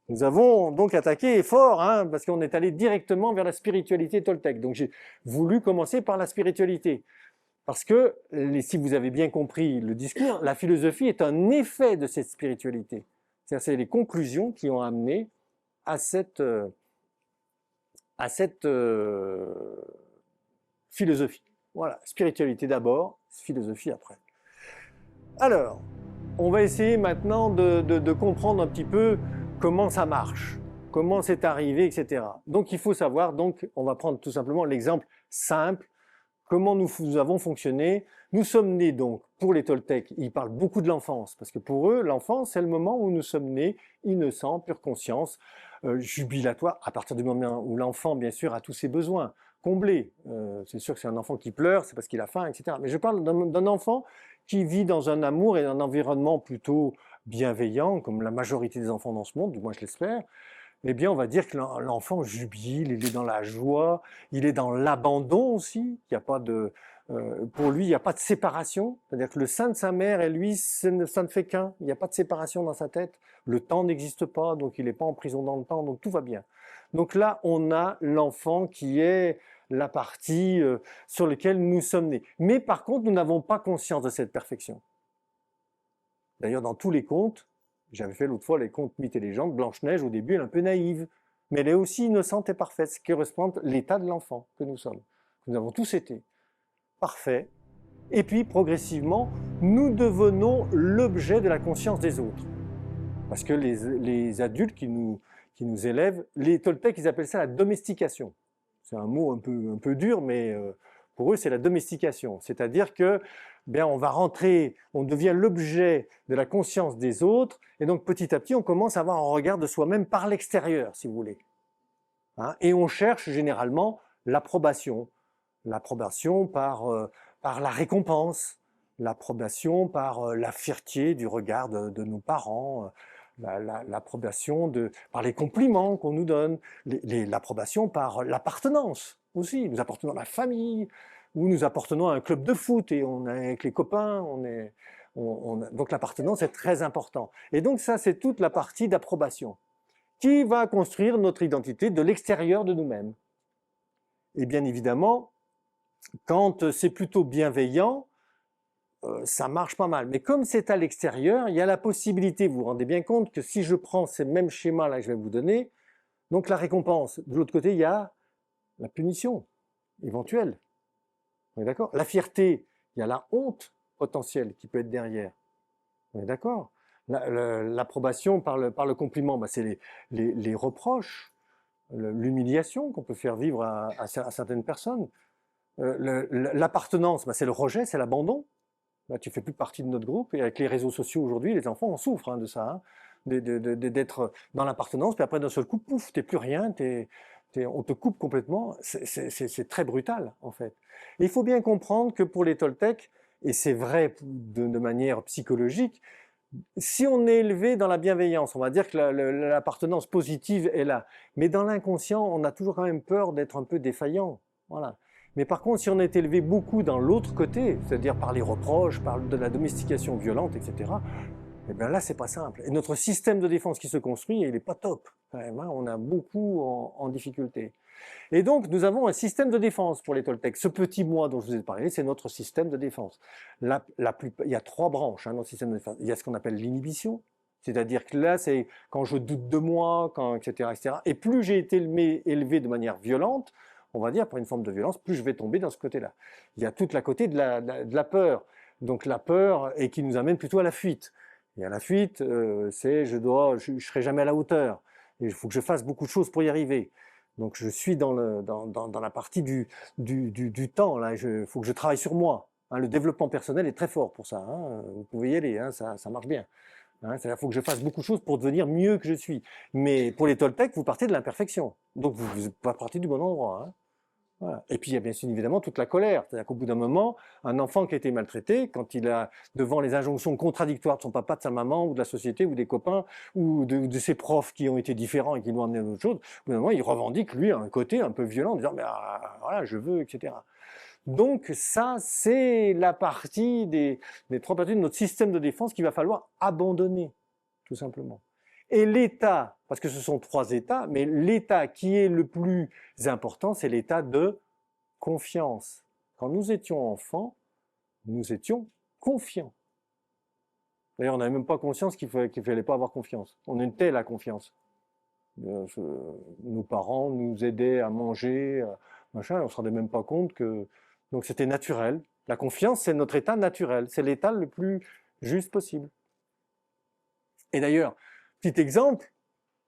Nous avons donc attaqué fort, hein, parce qu'on est allé directement vers la spiritualité toltèque. Donc j'ai voulu commencer par la spiritualité. Parce que, si vous avez bien compris le discours, la philosophie est un effet de cette spiritualité. C'est les conclusions qui ont amené à cette philosophie. Voilà, spiritualité d'abord, philosophie après. Alors, on va essayer maintenant de comprendre un petit peu comment ça marche, comment c'est arrivé, etc. Donc il faut savoir, donc on va prendre tout simplement l'exemple simple. Comment nous avons fonctionné? Nous sommes nés donc, pour les Toltecs, ils parlent beaucoup de l'enfance, parce que pour eux, l'enfance, c'est le moment où nous sommes nés, innocents, pure conscience, jubilatoire, à partir du moment où l'enfant, bien sûr, a tous ses besoins, combler. C'est sûr que c'est un enfant qui pleure, c'est parce qu'il a faim, etc. Mais je parle d'un enfant qui vit dans un amour et un environnement plutôt bienveillant, comme la majorité des enfants dans ce monde, du moins je l'espère. Eh bien, on va dire que l'enfant jubile, il est dans la joie, il est dans l'abandon aussi. Il y a pas de, pour lui, il n'y a pas de séparation. C'est-à-dire que le sein de sa mère et lui, ça ne fait qu'un. Il n'y a pas de séparation dans sa tête. Le temps n'existe pas, donc il n'est pas en prison dans le temps, donc tout va bien. Donc là, on a l'enfant qui est la partie sur laquelle nous sommes nés. Mais par contre, nous n'avons pas conscience de cette perfection. D'ailleurs, dans tous les contes, j'avais fait l'autre fois les contes mythes et légendes, Blanche-Neige, au début, elle est un peu naïve, mais elle est aussi innocente et parfaite, ce qui correspond à l'état de l'enfant que nous sommes, que nous avons tous été. Parfait. Et puis, progressivement, nous devenons l'objet de la conscience des autres. Parce que les adultes qui nous élèvent, les Toltecs, ils appellent ça la domestication. C'est un mot un peu dur, mais pour eux, c'est la domestication. C'est-à-dire que, bien, on va rentrer, on devient l'objet de la conscience des autres, et donc petit à petit, on commence à avoir un regard de soi-même par l'extérieur, si vous voulez. Hein, et on cherche généralement l'approbation. L'approbation par la récompense, l'approbation par la fierté du regard de nos parents, l'approbation par les compliments qu'on nous donne, l'approbation par l'appartenance aussi. Nous appartenons à la famille, ou nous appartenons à un club de foot et on est avec les copains, donc l'appartenance est très important. Et donc ça, c'est toute la partie d'approbation qui va construire notre identité de l'extérieur de nous-mêmes. Et bien évidemment, quand c'est plutôt bienveillant, ça marche pas mal. Mais comme c'est à l'extérieur, il y a la possibilité, vous vous rendez bien compte que si je prends ces mêmes schémas-là que je vais vous donner, donc la récompense, de l'autre côté, il y a la punition éventuelle. On est d'accord? La fierté, il y a la honte potentielle qui peut être derrière. On est d'accord? L'approbation par le compliment, c'est les reproches, l'humiliation qu'on peut faire vivre à certaines personnes. L'appartenance, c'est le rejet, c'est l'abandon. Là, tu fais plus partie de notre groupe. Et avec les réseaux sociaux aujourd'hui, les enfants en souffrent de ça, d'être dans l'appartenance. Puis après, d'un seul coup, pouf, t'es plus rien, on te coupe complètement. C'est très brutal, en fait. Et il faut bien comprendre que pour les Toltecs, et c'est vrai de manière psychologique, si on est élevé dans la bienveillance, on va dire que l'appartenance positive est là. Mais dans l'inconscient, on a toujours quand même peur d'être un peu défaillant. Voilà. Mais par contre, si on est élevé beaucoup dans l'autre côté, c'est-à-dire par les reproches, par de la domestication violente, etc., eh bien là, c'est pas simple. Et notre système de défense qui se construit, il est pas top. Quand même, hein, on a beaucoup en difficulté. Et donc, nous avons un système de défense pour les Toltecs. Ce petit moi dont je vous ai parlé, c'est notre système de défense. Il y a 3 branches dans le système de défense. Il y a ce qu'on appelle l'inhibition, c'est-à-dire que là, c'est quand je doute de moi, etc., etc. Et plus j'ai été élevé de manière violente, on va dire, par une forme de violence, plus je vais tomber dans ce côté-là. Il y a toute la côté de la peur. Donc la peur, et qui nous amène plutôt à la fuite. Et à la fuite, c'est je serai jamais à la hauteur. Et il faut que je fasse beaucoup de choses pour y arriver. Donc je suis dans la partie du temps, là. Il faut que je travaille sur moi. Hein, le développement personnel est très fort pour ça. Hein, vous pouvez y aller, hein, ça marche bien. Hein, c'est-à-dire qu'il faut que je fasse beaucoup de choses pour devenir mieux que je suis. Mais pour les Toltecs, vous partez de l'imperfection. Donc vous n'êtes pas parti du bon endroit. Hein. Voilà. Et puis il y a bien évidemment toute la colère. C'est-à-dire qu'au bout d'un moment, un enfant qui a été maltraité, quand il a devant les injonctions contradictoires de son papa, de sa maman, ou de la société, ou des copains, ou de ses profs qui ont été différents et qui l'ont amené à autre chose, au bout d'un moment, il revendique, lui, un côté un peu violent, en disant mais voilà, je veux, etc. Donc ça, c'est la partie des 3 parties de notre système de défense qu'il va falloir abandonner, tout simplement. Et l'état, parce que ce sont 3 états, mais l'état qui est le plus important, c'est l'état de confiance. Quand nous étions enfants, nous étions confiants. D'ailleurs, on n'avait même pas conscience qu'il fallait pas avoir confiance. On était la confiance. Nos parents nous aidaient à manger, machin, on se rendait même pas compte que... Donc c'était naturel. La confiance, c'est notre état naturel. C'est l'état le plus juste possible. Et d'ailleurs, petit exemple,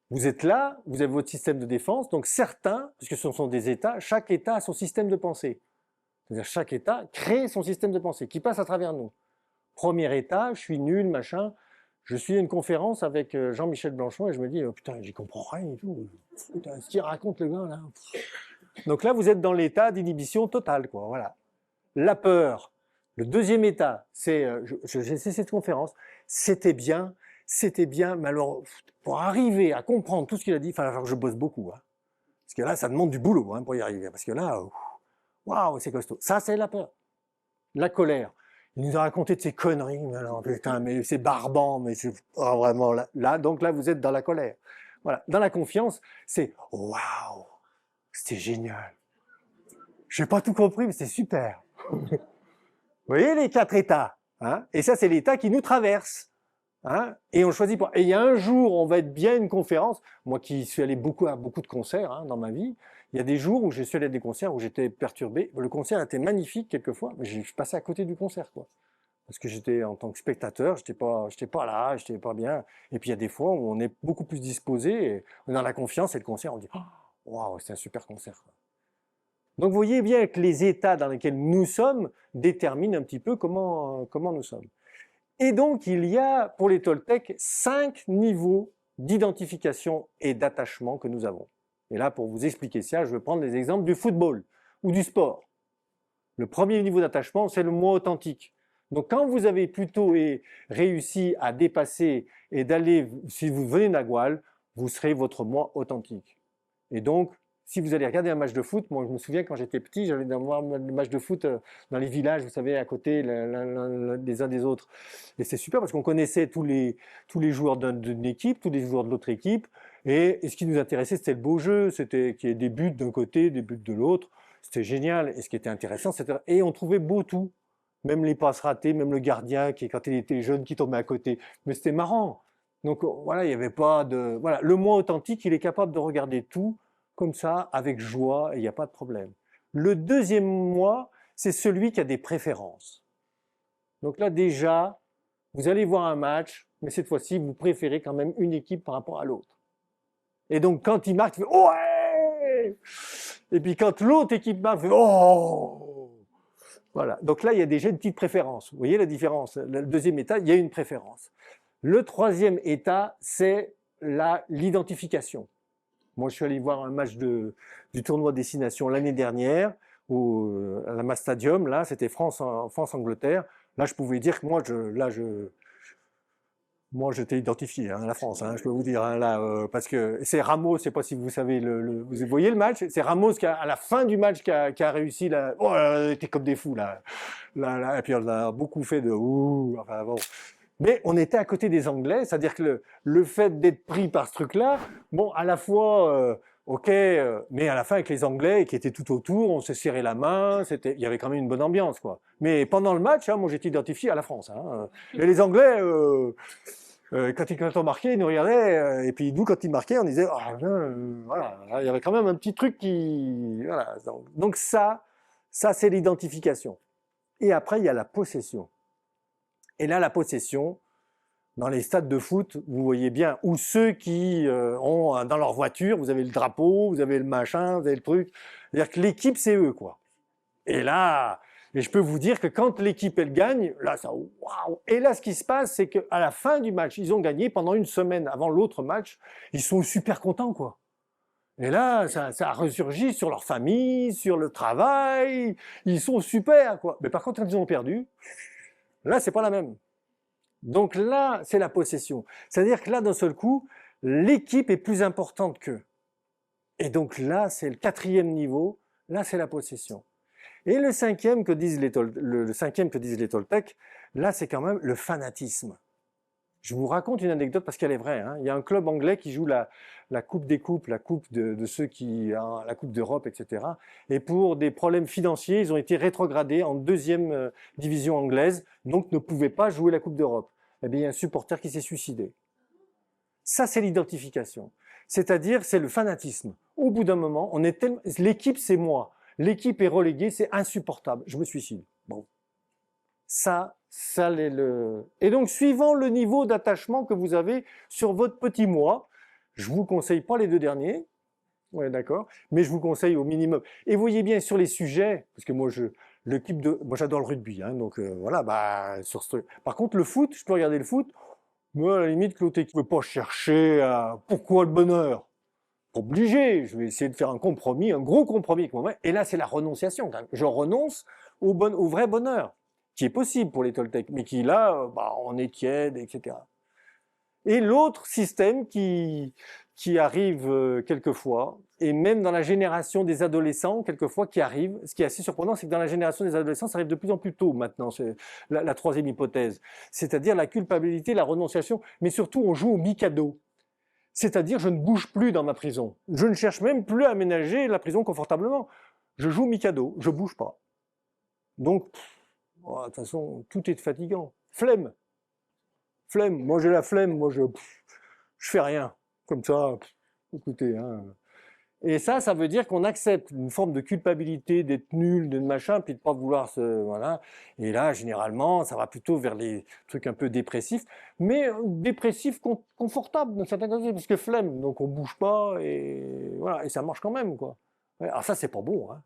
vous êtes là, vous avez votre système de défense, donc certains, puisque ce sont des états, chaque état a son système de pensée. C'est-à-dire chaque état crée son système de pensée qui passe à travers nous. Premier état, je suis nul, machin. Je suis à une conférence avec Jean-Michel Blanchon et je me dis, oh, putain, j'y comprends rien et tout. Putain, ce qu'il raconte le gars là. Donc là, vous êtes dans l'état d'inhibition totale, quoi. Voilà. La peur. Le deuxième état, c'est, j'ai fait cette conférence, c'était bien, mais alors, pour arriver à comprendre tout ce qu'il a dit, il fallait que je bosse beaucoup, hein. Parce que là, ça demande du boulot, hein, pour y arriver. Parce que là, waouh, c'est costaud. Ça, c'est la peur. La colère. Il nous a raconté de ces conneries, mais alors, putain, mais c'est barbant, mais c'est vraiment donc là, vous êtes dans la colère. Voilà. Dans la confiance, c'est waouh, c'était génial. Je n'ai pas tout compris, mais c'est super. Vous voyez les 4 états, hein? Et ça, c'est l'état qui nous traverse. Hein, et on choisit pas. Et il y a un jour, on va être bien à une conférence. Moi qui suis allé à beaucoup de concerts, hein, dans ma vie, il y a des jours où je suis allé à des concerts où j'étais perturbé. Le concert était magnifique quelquefois, mais je passais à côté du concert, quoi. Parce que j'étais en tant que spectateur, j'étais pas là, j'étais pas bien. Et puis il y a des fois où on est beaucoup plus disposé, et on a la confiance, et le concert, on dit waouh, c'est un super concert, quoi. Donc vous voyez bien que les états dans lesquels nous sommes déterminent un petit peu comment nous sommes. Et donc, il y a, pour les Toltecs, 5 niveaux d'identification et d'attachement que nous avons. Et là, pour vous expliquer ça, je vais prendre les exemples du football ou du sport. Le premier niveau d'attachement, c'est le moi authentique. Donc, quand vous avez plutôt réussi à dépasser et d'aller, si vous venez de la Gouale, vous serez votre moi authentique. Et donc, si vous allez regarder un match de foot, moi je me souviens quand j'étais petit, j'allais voir un match de foot dans les villages, vous savez, à côté les uns des autres. Et c'est super parce qu'on connaissait tous les joueurs d'une équipe, tous les joueurs de l'autre équipe. Et ce qui nous intéressait, c'était le beau jeu, c'était qu'il y ait des buts d'un côté, des buts de l'autre. C'était génial. Et ce qui était intéressant, c'était... Et on trouvait beau tout. Même les passes ratées, même le gardien qui, quand il était jeune, qui tombait à côté. Mais c'était marrant. Donc voilà, il n'y avait pas de... Voilà, le moi authentique, il est capable de regarder tout comme ça, avec joie, et il n'y a pas de problème. Le deuxième moi, c'est celui qui a des préférences. Donc là, déjà, vous allez voir un match, mais cette fois-ci, vous préférez quand même une équipe par rapport à l'autre. Et donc, quand il marque, tu fais « Ouais !» Et puis quand l'autre équipe marque, tu fais « Oh !» Voilà. Donc là, il y a déjà une petite préférence. Vous voyez la différence? Le deuxième état, il y a une préférence. Le troisième état, c'est l'identification. Moi, je suis allé voir un match du tournoi Destination l'année dernière à la Mas Stadium. Là, c'était France-Angleterre. Là, je pouvais dire que moi, j'étais identifié à la France. Hein, je peux vous dire hein, là, parce que c'est Ramos. Je ne sais pas si vous savez vous voyez le match. C'est Ramos qui à la fin du match qui a réussi. Oh, on était comme des fous là. Et puis on a beaucoup fait de enfin bon. Mais on était à côté des Anglais, c'est-à-dire que le fait d'être pris par ce truc-là, bon, à la fois, mais à la fin avec les Anglais qui étaient tout autour, on s'est serré la main, il y avait quand même une bonne ambiance, quoi. Mais pendant le match, hein, moi j'étais identifié à la France. Hein, et les Anglais, quand on marquait, ils nous regardaient, et puis nous, quand ils marquaient, on disait, voilà, il y avait quand même un petit truc qui, voilà. Donc ça c'est l'identification. Et après, il y a la possession. Et là, la possession, dans les stades de foot, vous voyez bien, ou ceux qui ont dans leur voiture, vous avez le drapeau, vous avez le machin, vous avez le truc. C'est-à-dire que l'équipe, c'est eux, quoi. Et là, je peux vous dire que quand l'équipe, elle gagne, là, ça, waouh. Et là, ce qui se passe, c'est qu'à la fin du match, ils ont gagné pendant une semaine avant l'autre match, ils sont super contents, quoi. Et là, ça ressurgit sur leur famille, sur le travail, ils sont super, quoi. Mais par contre, quand ils ont perdu, là, c'est pas la même. Donc là, c'est la possession. C'est-à-dire que là, d'un seul coup, l'équipe est plus importante qu'eux. Et donc là, c'est le quatrième niveau. Là, c'est la possession. Et le cinquième que disent les Toltecs, là, c'est quand même le fanatisme. Je vous raconte une anecdote parce qu'elle est vraie. Hein. Il y a un club anglais qui joue la Coupe des Coupes, la Coupe de ceux qui, hein, la Coupe d'Europe, etc. Et pour des problèmes financiers, ils ont été rétrogradés en deuxième division anglaise, donc ne pouvaient pas jouer la Coupe d'Europe. Eh bien, il y a un supporter qui s'est suicidé. Ça, c'est l'identification. C'est-à-dire, c'est le fanatisme. Au bout d'un moment, l'équipe, c'est moi. L'équipe est reléguée, c'est insupportable. Je me suicide. Bon. Ça l'est Et donc, suivant le niveau d'attachement que vous avez sur votre petit moi, je vous conseille pas les deux derniers, ouais, d'accord, mais je vous conseille au minimum. Et vous voyez bien sur les sujets, parce que moi, moi j'adore le rugby, hein, donc voilà, sur ce truc. Par contre, le foot, je peux regarder le foot, moi, à la limite, l'autre équipe ne veut pas chercher à pourquoi le bonheur. obligé, je vais essayer de faire un compromis, un gros compromis avec moi-même. Et là, c'est la renonciation. Je renonce au vrai bonheur, qui est possible pour les Toltecs, mais qui là, on est tiède, etc. Et l'autre système qui arrive quelquefois, et même dans la génération des adolescents, quelquefois, qui arrive, ce qui est assez surprenant, c'est que dans la génération des adolescents, ça arrive de plus en plus tôt maintenant, c'est la troisième hypothèse. C'est-à-dire la culpabilité, la renonciation, mais surtout on joue au Mikado. C'est-à-dire je ne bouge plus dans ma prison. Je ne cherche même plus à aménager la prison confortablement. Je joue au Mikado, je bouge pas. Donc, de toute façon, tout est fatigant. Flemme. Moi j'ai la flemme, moi je fais rien. Comme ça, écoutez. Hein. Et ça veut dire qu'on accepte une forme de culpabilité, d'être nul, de machin, puis de pas vouloir se... Voilà. Et là, généralement, ça va plutôt vers les trucs un peu dépressifs, mais dépressifs confortables, d'une certaine façon, parce que flemme, donc on bouge pas, et voilà, et ça marche quand même, quoi. Alors ça, c'est pas bon, hein.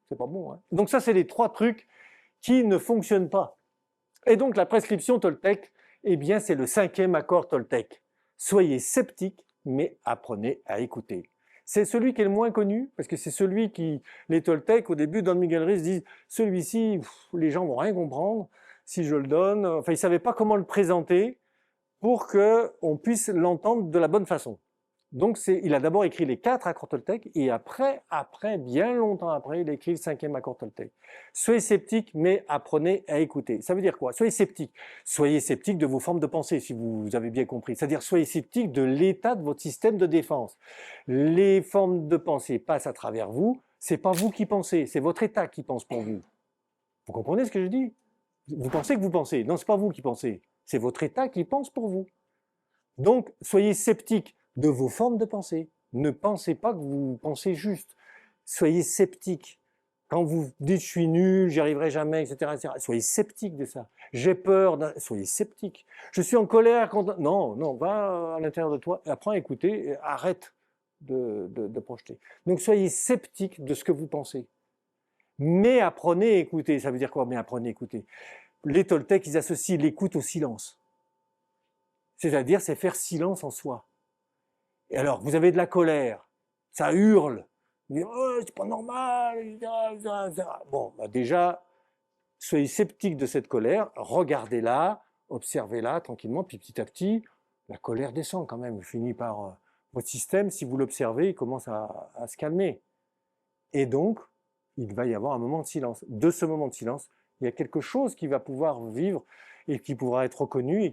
C'est pas bon, hein. Donc ça, c'est les 3 trucs qui ne fonctionnent pas. Et donc la prescription Toltec, eh bien, c'est le 5e accord Toltec. Soyez sceptiques, mais apprenez à écouter. C'est celui qui est le moins connu, parce que c'est celui qui, les Toltecs, au début, Don Miguel Ruiz disent, celui-ci, les gens vont rien comprendre si je le donne. Enfin, ils ne savaient pas comment le présenter pour qu'on puisse l'entendre de la bonne façon. Donc, il a d'abord écrit les 4 accords Toltec, et après, bien longtemps après, il a écrit le 5e accord Toltec. Soyez sceptiques, mais apprenez à écouter. Ça veut dire quoi? Soyez sceptiques. Soyez sceptiques de vos formes de pensée, si vous avez bien compris. C'est-à-dire, soyez sceptiques de l'état de votre système de défense. Les formes de pensée passent à travers vous. C'est pas vous qui pensez, c'est votre état qui pense pour vous. Vous comprenez ce que je dis? Vous pensez que vous pensez. Non, c'est pas vous qui pensez. C'est votre état qui pense pour vous. Donc, soyez sceptiques de vos formes de pensée. Ne pensez pas que vous pensez juste. Soyez sceptiques. Quand vous dites « je suis nul, j'y arriverai jamais », etc., soyez sceptiques de ça. J'ai peur, soyez sceptiques. Je suis en colère quand... Non, va à l'intérieur de toi, apprends à écouter, et arrête de projeter. Donc soyez sceptiques de ce que vous pensez. Mais apprenez à écouter. Ça veut dire quoi? Mais apprenez à écouter. Les Toltecs, ils associent l'écoute au silence. C'est-à-dire, c'est faire silence en soi. Et alors, vous avez de la colère, ça hurle, vous dites, oh, c'est pas normal, etc. Bon, déjà, soyez sceptiques de cette colère, regardez-la, observez-la tranquillement, puis petit à petit, la colère descend quand même, finit par votre système, si vous l'observez, il commence à se calmer. Et donc, il va y avoir un moment de silence. De ce moment de silence, il y a quelque chose qui va pouvoir vivre et qui pourra être reconnu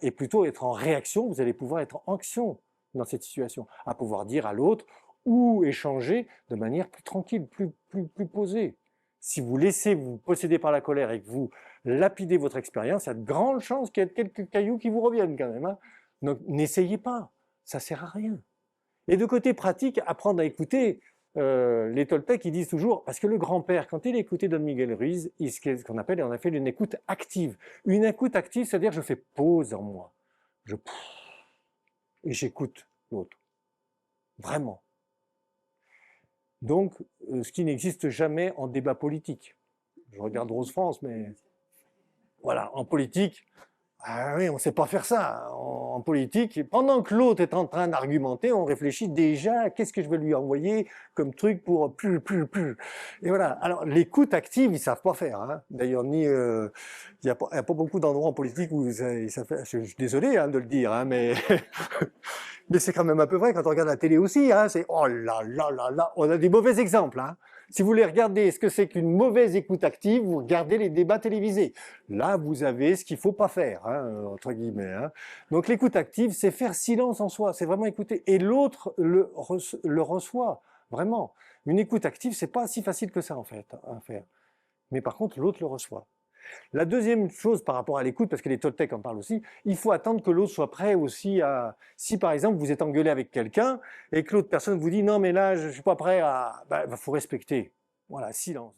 et plutôt être en réaction, vous allez pouvoir être en action dans cette situation, à pouvoir dire à l'autre ou échanger de manière plus tranquille, plus posée. Si vous laissez vous posséder par la colère et que vous lapidez votre expérience, il y a de grandes chances qu'il y ait quelques cailloux qui vous reviennent quand même. Hein. Donc n'essayez pas, ça sert à rien. Et de côté pratique, apprendre à écouter, les Toltecs, ils disent toujours, parce que le grand-père, quand il écoutait Don Miguel Ruiz, ce qu'on appelle, on a fait une écoute active. Une écoute active, c'est-à-dire je fais pause en moi. Et j'écoute l'autre. Vraiment. Donc, ce qui n'existe jamais en débat politique. Je regarde Rose France, mais voilà, en politique, ah oui, on ne sait pas faire ça. En politique, pendant que l'autre est en train d'argumenter, on réfléchit déjà à qu'est-ce que je vais lui envoyer comme truc pour plus. Et voilà. Alors, l'écoute active, ils savent pas faire. Hein. D'ailleurs, il y a pas beaucoup d'endroits en politique où ça fait. Je suis désolé de le dire, hein, mais mais c'est quand même un peu vrai quand on regarde la télé aussi. Hein, c'est oh là là là là. On a des mauvais exemples. Hein. Si vous voulez regarder ce que c'est qu'une mauvaise écoute active, vous regardez les débats télévisés. Là, vous avez ce qu'il faut pas faire, hein, entre guillemets. Hein. Donc l'écoute active, c'est faire silence en soi, c'est vraiment écouter. Et l'autre le reçoit, vraiment. Une écoute active, c'est pas si facile que ça en fait à faire. Mais par contre, l'autre le reçoit. La deuxième chose par rapport à l'écoute, parce que les Toltecs en parlent aussi, il faut attendre que l'autre soit prêt aussi à... Si par exemple vous êtes engueulé avec quelqu'un et que l'autre personne vous dit « Non mais là je suis pas prêt à... » faut respecter. Voilà, silence.